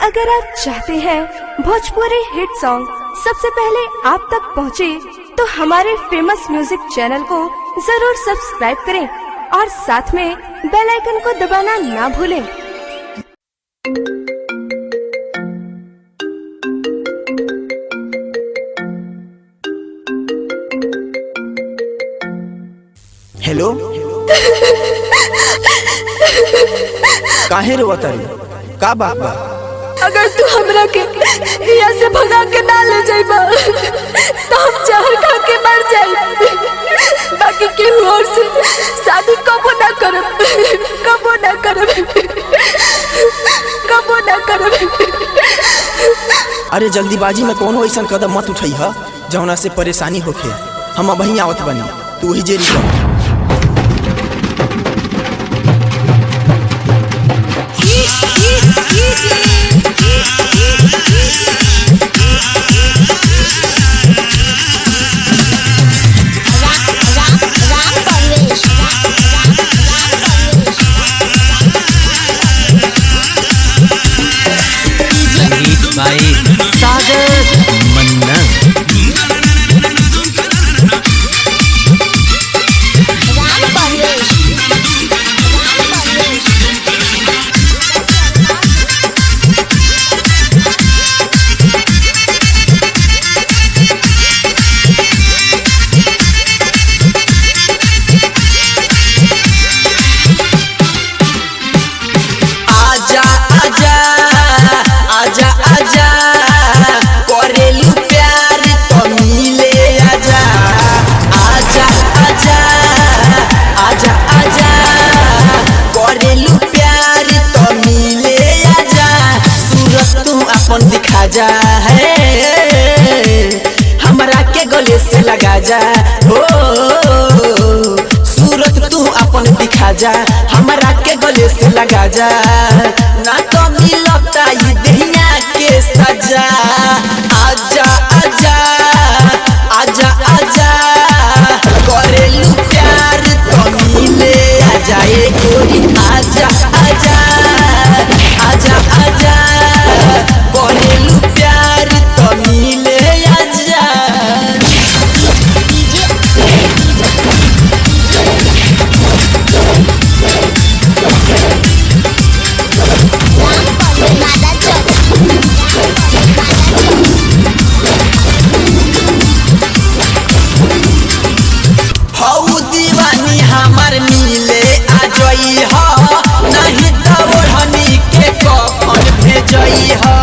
अगर आप चाहते हैं भोजपुरी हिट सॉन्ग सबसे पहले आप तक पहुंचे, तो हमारे फेमस म्यूजिक चैनल को जरूर सब्सक्राइब करें और साथ में बेल आइकन को दबाना ना भूलें। हेलो काहे रोवतारी? का बात बा? अगर तू हमरा के यहाँ से भगा के ना ले जाइबा तो हम जहर खा के मर जाइब। बाकी केहू और से शादी कबो ना करब, कबो ना करब, कबो ना करब। अरे जल्दीबाजी में कौन ऐसा कदम मत उठाई है जौना से परेशानी होखे। हम वहीं आवत बनी, तू वही जेरी कर। भाई सागर मन्ना दिखा जा है हमरा के गले से लगा जा। हो सूरत तू अपन दिखा जा, हमरा के गले से लगा जा। ना तो मिलता ये दहिया के सजा। आजा आजा आजा आजा करेलू प्यार तो मिले आजा ए गोरी। आजा आजा आजा आजा करेलू प्यार तो मिले आजा। हऊ दीवानी हमार मिले आ जई हो, नहीं तो ओढ़नी के कफन भेजई हो।